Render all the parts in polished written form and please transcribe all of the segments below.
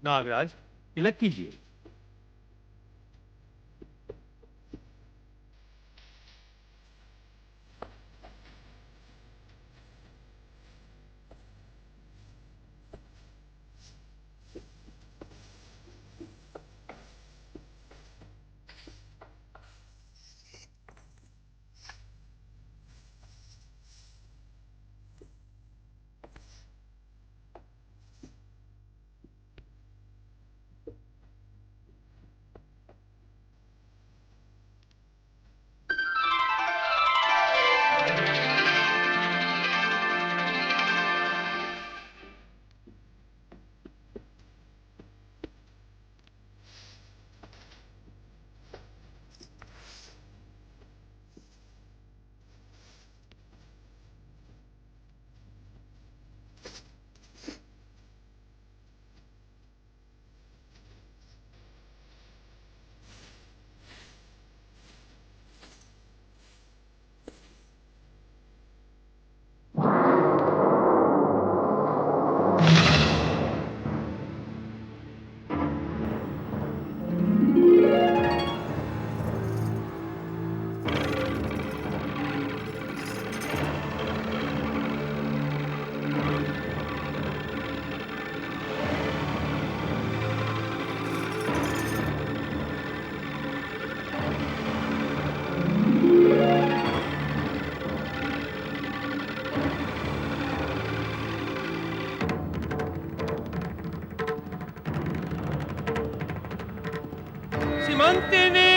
नागराज, तिलक कीजिए। सीमंतिनी!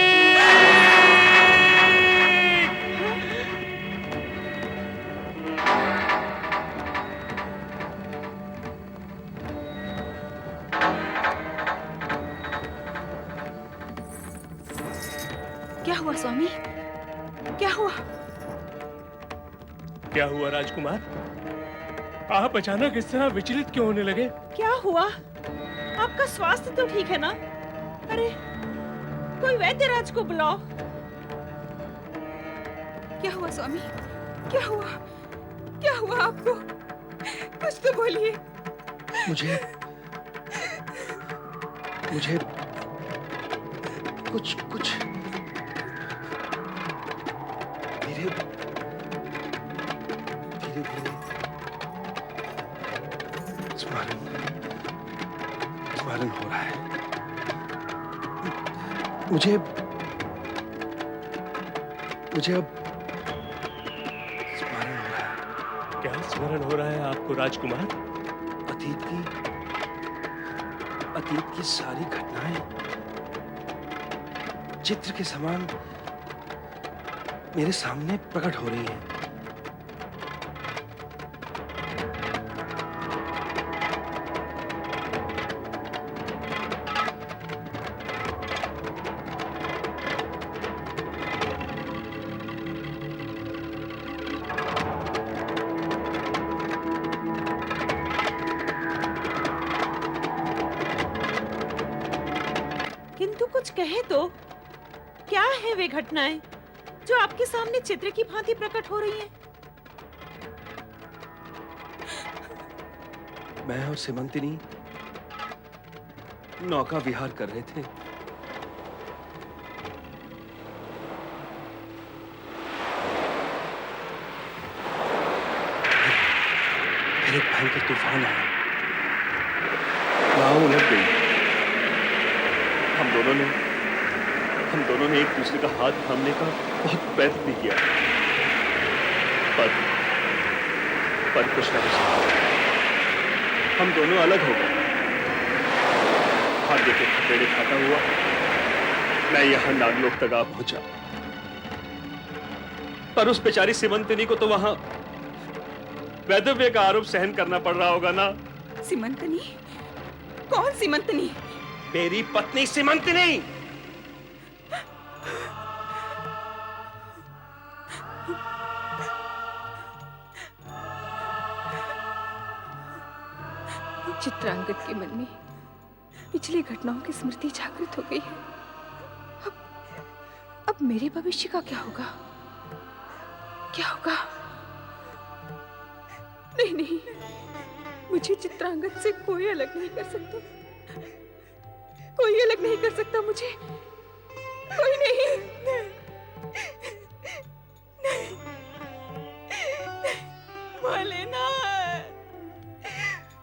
क्या हुआ स्वामी? क्या हुआ? क्या हुआ राजकुमार? आप अचानक इस तरह विचलित क्यों होने लगे? क्या हुआ? आपका स्वास्थ्य तो ठीक है ना? अरे, कोई वैद्य राज को बुलाओ। क्या हुआ स्वामी? क्या हुआ? क्या हुआ आपको? कुछ तो बोलिए। मुझे कुछ धीरे धीरे स्मरण हो रहा है। मुझे अब स्मरण हो रहा है। क्या स्मरण हो रहा है आपको राजकुमार? अतीत की सारी घटनाएं चित्र के समान मेरे सामने प्रकट हो रही हैं। किंतु कुछ कहे तो, क्या है वे घटनाएं जो आपके सामने चित्र की भांति प्रकट हो रही हैं? मैं और सीमंतिनी नौका विहार कर रहे थे। फिर एक भयंकर तूफान आया। नाव उलट गई। हम दोनों ने एक दूसरे का हाथ थामने का बहुत प्रयत्न भी किया, पर कुछ नहीं हुआ। हम दोनों अलग हो गए। भाग्य के थपेड़े खाता हुआ मैं यहां नागलोक तक आ पहुंचा, पर उस बेचारी सीमंतिनी को तो वहां वैधव्य का आरोप सहन करना पड़ रहा होगा ना। सीमंतिनी? कौन सीमंतिनी? मेरी पत्नी सीमंतिनी। चित्रांगद के मन में पिछली घटनाओं की स्मृति जागृत हो गई है। अब मेरे भविष्य का क्या होगा? क्या होगा? नहीं, मुझे चित्रांगद से कोई अलग नहीं कर सकता। कोई अलग नहीं कर सकता मुझे, कोई नहीं। भोलेनाथ,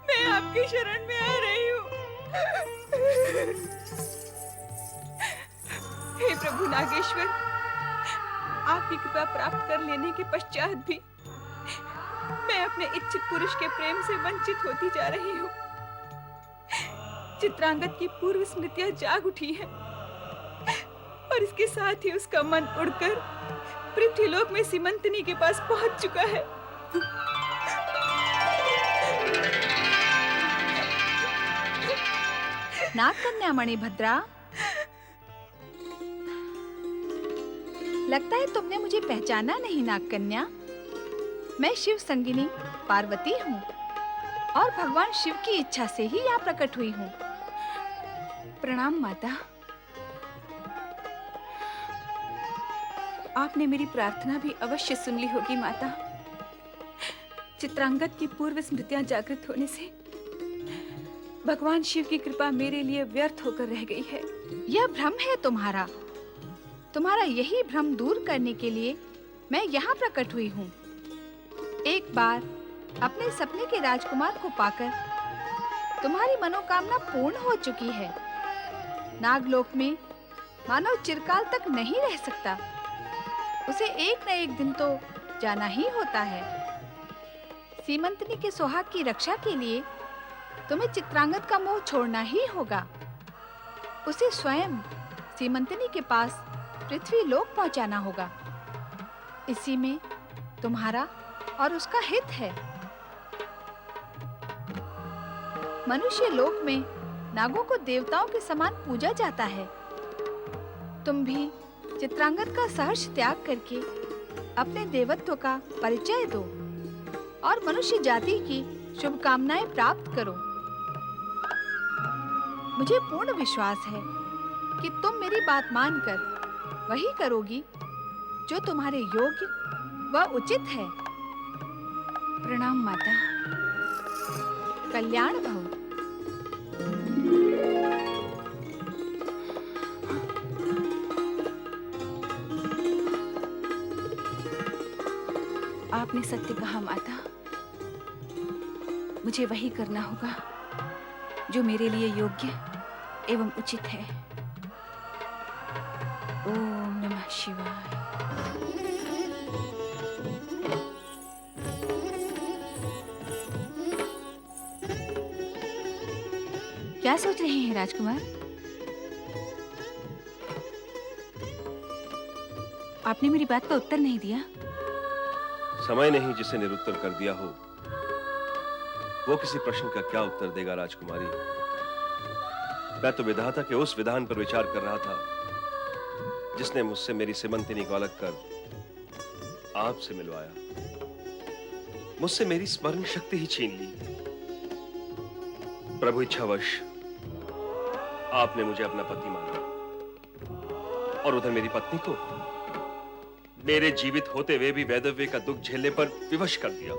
मैं आपकी शरण में आ रही हूँ। हे प्रभु नागेश्वर, आपकी कृपा प्राप्त कर लेने के पश्चात भी मैं अपने इच्छित पुरुष के प्रेम से वंचित होती जा रही हूँ। चित्रांगद की पूर्व स्मृतियां जाग उठी है और इसके साथ ही उसका मन उड़कर पृथ्वीलोक में सीमंतनी के पास पहुंच चुका है। नागकन्या मणिभद्रा, लगता है तुमने मुझे पहचाना नहीं। नागकन्या, मैं शिव संगिनी पार्वती हूँ और भगवान शिव की इच्छा से ही यहाँ प्रकट हुई हूँ। प्रणाम माता। आपने मेरी प्रार्थना भी अवश्य सुन ली होगी माता। चित्रांगद की पूर्व स्मृतियां जागृत होने से भगवान शिव की कृपा मेरे लिए व्यर्थ होकर रह गई है। यह भ्रम है तुम्हारा। तुम्हारा यही भ्रम दूर करने के लिए मैं यहाँ प्रकट हुई हूँ। एक बार अपने सपने के राजकुमार को पाकर तुम्हारी मनोकामना पूर्ण हो चुकी है। नागलोक में मानव चिरकाल तक नहीं रह सकता, उसे एक न एक दिन तो जाना ही होता है। सीमंतनी के सुहाग की रक्षा के लिए तुम्हें चित्रांगद का मोह छोड़ना ही होगा। उसे स्वयं सीमंतनी के पास पृथ्वी लोक पहुंचाना होगा। इसी में तुम्हारा और उसका हित है। मनुष्य लोक में नागों को देवताओं के समान पूजा जाता है। तुम भी चित्रांगद का सहर्ष त्याग करके अपने देवत्व का परिचय दो और मनुष्य जाति की शुभकामनाएं प्राप्त करो। मुझे पूर्ण विश्वास है कि तुम मेरी बात मानकर वही करोगी जो तुम्हारे योग्य व उचित है। प्रणाम माता। कल्याण भव। आपने सत्य कहा माता। मुझे वही करना होगा जो मेरे लिए योग्य एवं उचित है। ओम नमः शिवाय। क्या सोच रहे हैं राजकुमार? आपने मेरी बात का उत्तर नहीं दिया। समय नहीं जिसे निरुत्तर कर दिया हो, वो किसी प्रश्न का क्या उत्तर देगा राजकुमारी। मैं तो विधाता के उस विधान पर विचार कर रहा था जिसने मुझसे मेरी सीमंतिनी को अलग कर आपसे मिलवाया। मुझसे मेरी स्मरण शक्ति ही छीन ली। प्रभु इच्छावश आपने मुझे अपना पति माना और उधर मेरी पत्नी को मेरे जीवित होते हुए भी वैधव्य का दुख झेलने पर विवश कर दिया।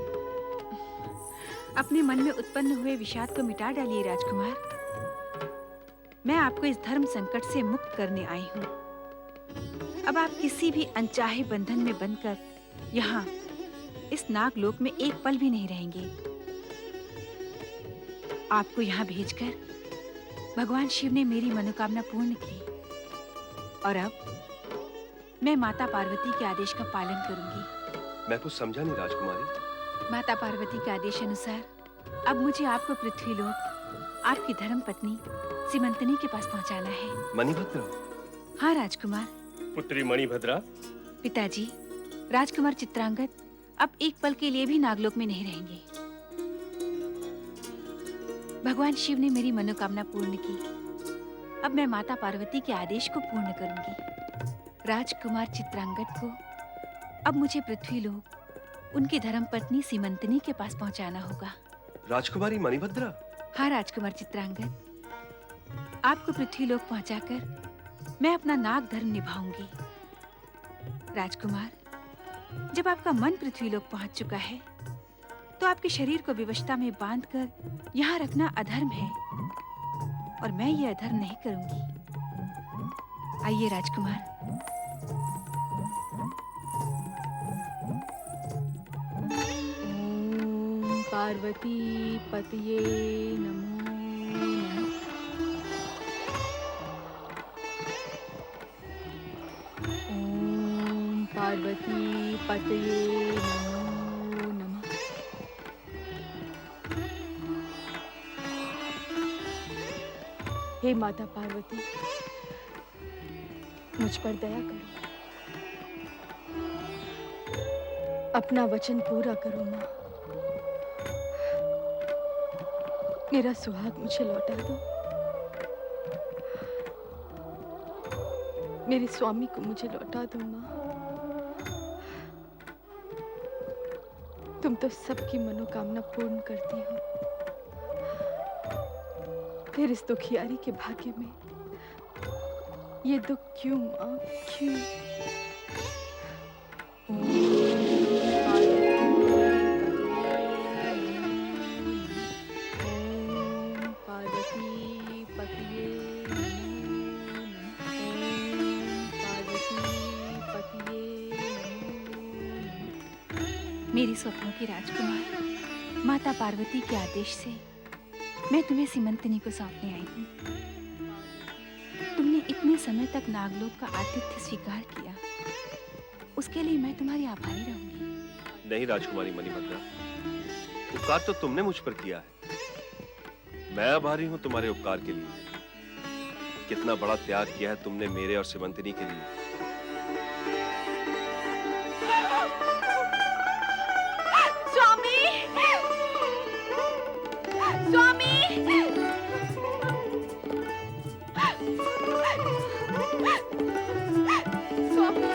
अपने मन में उत्पन्न हुए विषाद को मिटा डालिए राजकुमार। मैं आपको इस धर्म संकट से मुक्त करने आई हूँ। अब आप किसी भी अनचाहे बंधन में बंधकर यहाँ इस नागलोक में एक पल भी नहीं रहेंगे। आपको यहाँ भेजकर भगवान शिव ने मेरी मनोकामना पूर्ण की और अब मैं माता पार्वती के आदेश का पालन करूंगी। मैं कुछ समझा नहीं राजकुमारी। माता पार्वती के आदेश अनुसार अब मुझे आपको पृथ्वीलोक आपकी धर्म पत्नी सीमंतनी के पास पहुंचाना है। मणिभद्रा? हाँ राजकुमार। पुत्री मणिभद्रा? पिताजी, राजकुमार चित्रांगद अब एक पल के लिए भी नागलोक में नहीं रहेंगे। भगवान शिव ने मेरी मनोकामना पूर्ण की। अब मैं माता पार्वती के आदेश को पूर्ण करूंगी। राजकुमार चित्रांगद को अब मुझे पृथ्वीलोक उनकी धर्मपत्नी सीमंतनी के पास पहुंचाना होगा। राजकुमारी मणिभद्रा? हाँ राजकुमार चित्रांगद, आपको पृथ्वीलोक पहुंचाकर मैं अपना नाग धर्म निभाऊंगी। राजकुमार, जब आपका मन पृथ्वीलोक पहुंच चुका है तो आपके शरीर को विवशता में बांधकर यहाँ रखना अधर्म है। और मैं ये अधर्म नहीं करूंगी। आइए राजकुमार। ओम पार्वती पतये नमो नमः। ओम पार्वती पतये नमो नमः। हे माता पार्वती, मुझ पर दया करो, अपना वचन पूरा करो माँ। मेरा सुहाग मुझे लौटा दो, मेरे स्वामी को मुझे लौटा दो माँ। तुम तो सबकी मनोकामना पूर्ण करती हो, फिर इस दुखियारी के भाग्य में ये दुख क्यों माँ, क्यों? ओम पार्वती पतिये नमो नमः। ओम पार्वती पतिये नमो नमः। मेरी स्वप्नों की राजकुमार, माता पार्वती के आदेश से मैं तुम्हें सीमंतिनी को सौंपने आई हूँ। तुमने इतने समय तक नागलोक का आतिथ्य स्वीकार किया, उसके लिए मैं तुम्हारी आभारी रहूंगी। नहीं राजकुमारी मणिभद्रा, उपकार तो तुमने मुझ पर किया है, मैं आभारी हूं तुम्हारे उपकार के लिए। कितना बड़ा त्याग किया है तुमने मेरे और सीमंतिनी के लिए। स्वामी, स्वामी,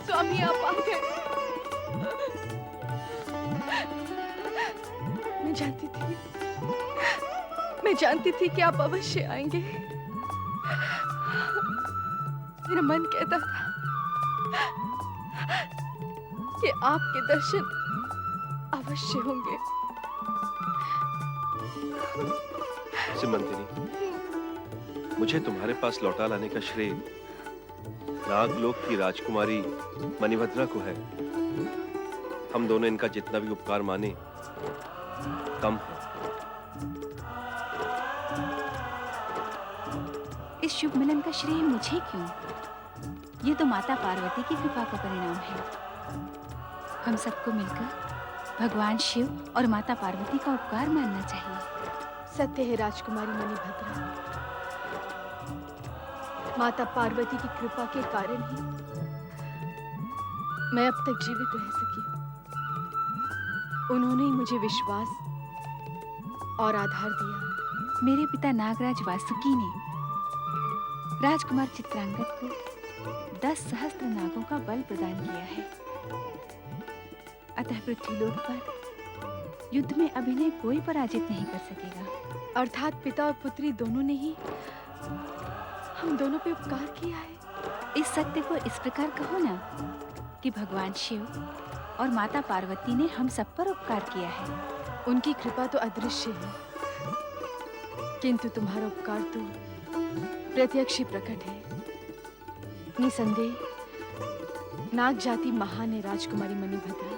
स्वामी आप आ गए। मैं जानती थी कि आप अवश्य आएंगे। मेरा मन कहता था कि आपके दर्शन अवश्य होंगे। सीमंतिनी, मुझे तुम्हारे पास लौटा लाने का श्रेय नागलोक की राजकुमारी मणिभद्रा को है। हम दोनों इनका जितना भी उपकार माने कम है। इस शुभ मिलन का श्रेय मुझे क्यों? ये तो माता पार्वती की कृपा का परिणाम है। हम सबको मिलकर भगवान शिव और माता पार्वती का उपकार मानना चाहिए। सत्य है राजकुमारी मणिभद्रा, माता पार्वती की कृपा के कारण ही मैं अब तक जीवित रह सकी। उन्होंने ही मुझे विश्वास और आधार दिया। मेरे पिता नागराज वासुकी ने राजकुमार चित्रांगद को 10 सहस्त्र नागों का बल प्रदान किया है। अतः पृथ्वीलोक पर युद्ध में अभिनय कोई पराजित नहीं कर सकेगा। अर्थात पिता और पुत्री दोनों ने ही हम दोनों पे उपकार किया है। इस सत्य को इस प्रकार कहो ना कि भगवान शिव और माता पार्वती ने हम सब पर उपकार किया है। उनकी कृपा तो अदृश्य है, किंतु तुम्हारा उपकार तो प्रत्यक्ष ही प्रकट है। निसंदेह नाग जाति महान है राजकुमारी मणिभद्रा।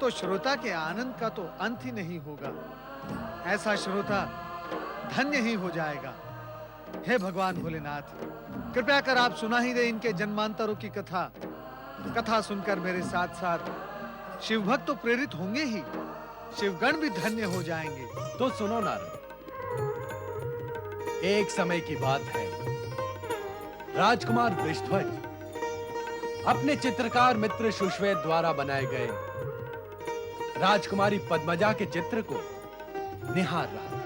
तो श्रोता के आनंद का तो अंत ही नहीं होगा। ऐसा श्रोता धन्य ही हो जाएगा। हे भगवान भोलेनाथ, कृपया कर आप सुना ही दे इनके जन्मांतरों की कथा। कथा सुनकर मेरे साथ साथ शिव भक्त तो प्रेरित होंगे ही, शिवगण भी धन्य हो जाएंगे। तो सुनो नारद, एक समय की बात है, राजकुमार वृषध्वज अपने चित्रकार मित्र सुश्वेत द्वारा बनाए गए राजकुमारी पद्मजा के चित्र को निहार रहा था।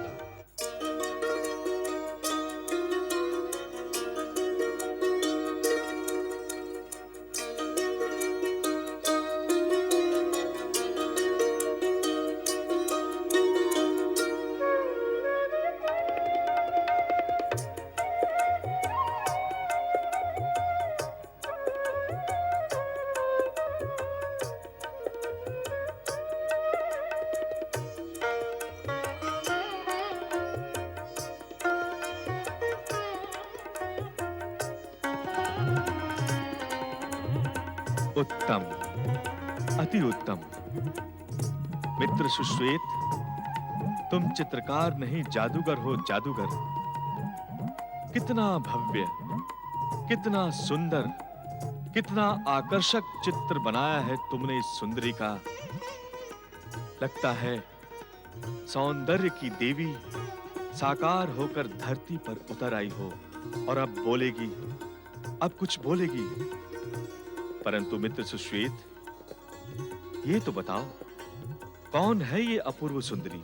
उत्तम, अति उत्तम। मित्र सुश्वेत, तुम चित्रकार नहीं जादूगर हो, जादूगर। कितना भव्य, कितना सुंदर, कितना आकर्षक चित्र बनाया है तुमने इस सुंदरी का। लगता है सौंदर्य की देवी साकार होकर धरती पर उतर आई हो और अब बोलेगी, अब कुछ बोलेगी। परंतु मित्र सुश्वेत, ये तो बताओ, कौन है ये अपूर्व सुंदरी?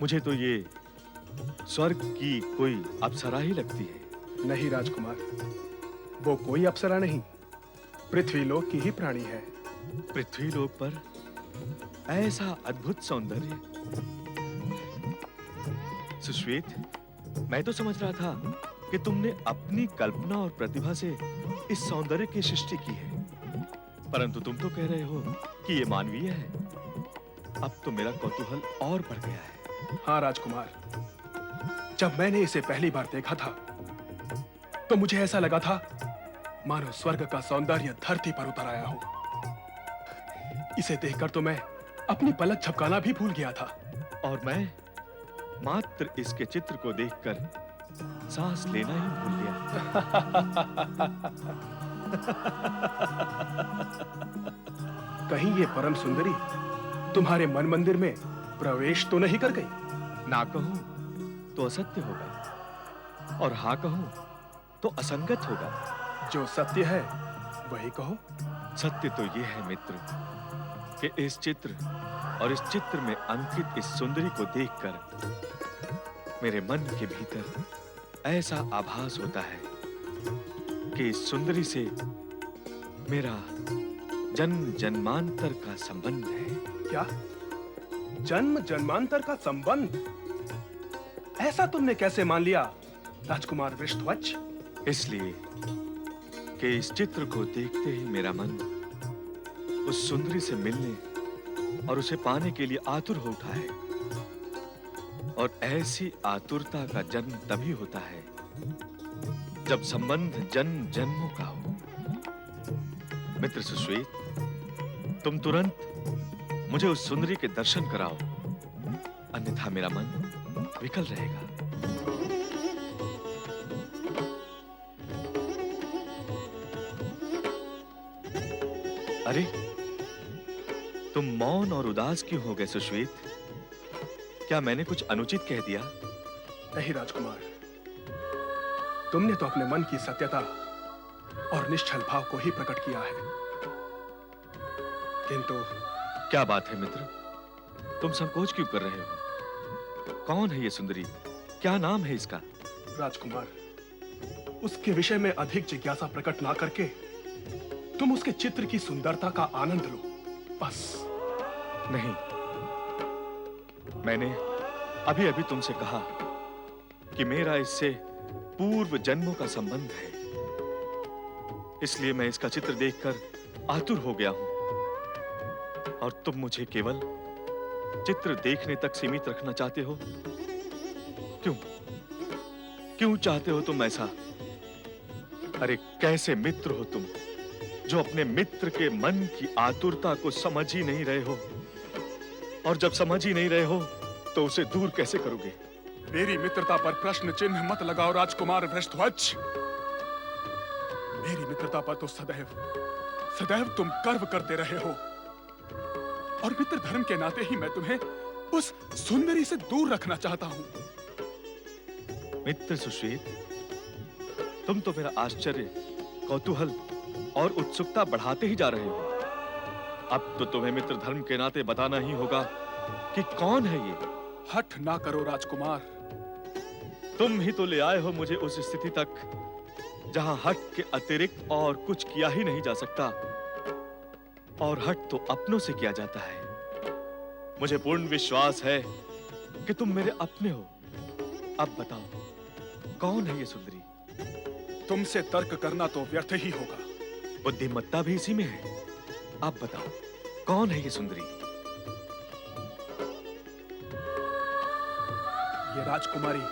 मुझे तो ये स्वर्ग की कोई अप्सरा ही लगती है। नहीं राजकुमार, वो कोई अप्सरा नहीं, पृथ्वीलोक की ही प्राणी है। पृथ्वीलोक पर ऐसा अद्भुत सौंदर्य। सुश्वेत, मैं तो समझ रहा था कि तुमने अपनी कल्पना और प्रतिभा से इस सौंदर्य की सृष्टि की है, परंतु तुम तो कह रहे हो कि ये मानवीय है। अब तो मेरा कौतूहल और बढ़ गया है। हाँ राजकुमार, जब मैंने इसे पहली बार देखा था तो मुझे ऐसा लगा था मानो स्वर्ग का सौंदर्य धरती पर उतर आया हो। इसे देखकर तो मैं अपनी पलक झपकाना भी भूल गया था। और मैं मात्र इसके चित्र को देखकर सांस लेना ही भूल गया। कहीं ये परम सुंदरी तुम्हारे मन मंदिर में प्रवेश तो नहीं कर गई? ना कहूं तो असत्य होगा और हाँ कहूं तो असंगत होगा। जो सत्य है वही कहो। सत्य तो ये है मित्र कि इस चित्र और इस चित्र में अंकित इस सुंदरी को देखकर मेरे मन के भीतर ऐसा आभास होता है कि इस सुंदरी से मेरा जन्म जन्मांतर का संबंध है। क्या? जन्म जन्मांतर का संबंध? ऐसा तुमने कैसे मान लिया राजकुमार वृषध्वज? इसलिए कि इस चित्र को देखते ही मेरा मन उस सुंदरी से मिलने और उसे पाने के लिए आतुर हो उठा है। और ऐसी आतुरता का जन्म तभी होता है जब संबंध जन्म जन्मों का हो। मित्र सुश्वेत, तुम तुरंत मुझे उस सुंदरी के दर्शन कराओ, अन्यथा मेरा मन विकल रहेगा। अरे, तुम मौन और उदास क्यों हो गए सुश्वेत? क्या मैंने कुछ अनुचित कह दिया? नहीं राजकुमार, तुमने तो अपने मन की सत्यता और निश्चल भाव को ही प्रकट किया है। किंतु क्या बात है मित्र, तुम संकोच क्यों कर रहे हो? कौन है ये सुंदरी? क्या नाम है इसका? राजकुमार, उसके विषय में अधिक जिज्ञासा प्रकट ना करके तुम उसके चित्र की सुंदरता का आनंद लो, बस। नहीं, मैंने अभी अभी तुमसे कहा कि मेरा इससे पूर्व जन्मों का संबंध है, इसलिए मैं इसका चित्र देखकर आतुर हो गया हूं। और तुम मुझे केवल चित्र देखने तक सीमित रखना चाहते हो? क्यों? क्यों चाहते हो तुम ऐसा? अरे कैसे मित्र हो तुम? जो अपने मित्र के मन की आतुरता को समझ ही नहीं रहे हो, और जब समझ ही नहीं रहे हो तो उसे दूर कैसे करोगे? मेरी मित्रता पर प्रश्न चिन्ह मत लगाओ राजकुमार वृषध्वज। मेरी मित्रता पर तो सदैव तुम गर्व करते रहे हो, और मित्र धर्म के नाते ही मैं तुम्हें उस सुंदरी से दूर रखना चाहता हूं। मित्र सुश्वेत, तुम तो मेरा आश्चर्य, कौतूहल और उत्सुकता बढ़ाते ही जा रहे हो। अब तो तुम्हें मित्र धर्म के नाते बताना ही होगा कि कौन है ये। हठ ना करो राजकुमार। तुम ही तो ले आए हो मुझे उस स्थिति तक जहां हट के अतिरिक्त और कुछ किया ही नहीं जा सकता, और हट तो अपनों से किया जाता है। मुझे पूर्ण विश्वास है कि तुम मेरे अपने हो। अब बताओ, कौन है ये सुंदरी? तुमसे तर्क करना तो व्यर्थ ही होगा। बुद्धिमत्ता भी इसी में है। अब बताओ, कौन है ये सुंदरी? ये राजकुमारी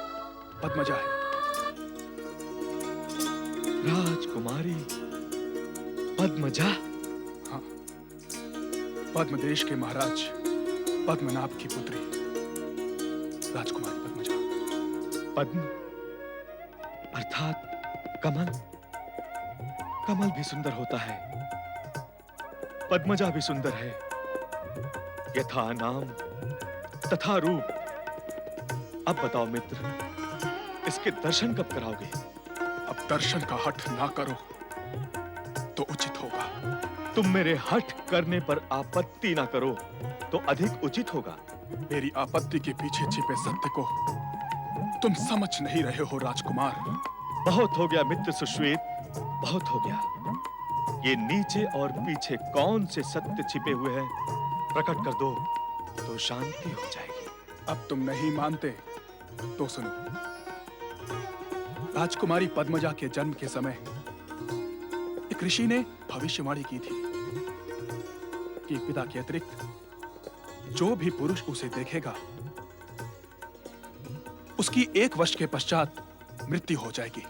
पद्मजा है। राजकुमारी पद्मजा? हाँ, पद्मदेश के महाराज पद्मनाभ की पुत्री राजकुमारी पद्मजा। पद्म अर्थात कमल। कमल भी सुंदर होता है, पद्मजा भी सुंदर है। यथा नाम तथा रूप। अब बताओ मित्र, इसके दर्शन कब कराओगे? अब दर्शन का हठ ना करो तो उचित होगा। तुम मेरे हठ करने पर आपत्ति ना करो तो अधिक उचित होगा। मेरी आपत्ति के पीछे छिपे सत्य को तुम समझ नहीं रहे हो राजकुमार। बहुत हो गया मित्र सुश्वेत, बहुत हो गया। ये नीचे और पीछे कौन से सत्य छिपे हुए हैं, प्रकट कर दो तो शांति हो जाएगी। अब तुम नहीं मानते तो सुनो। राजकुमारी पद्मजा के जन्म के समय एक ऋषि ने भविष्यवाणी की थी कि पिता के अतिरिक्त जो भी पुरुष उसे देखेगा उसकी 1 वर्ष के पश्चात मृत्यु हो जाएगी।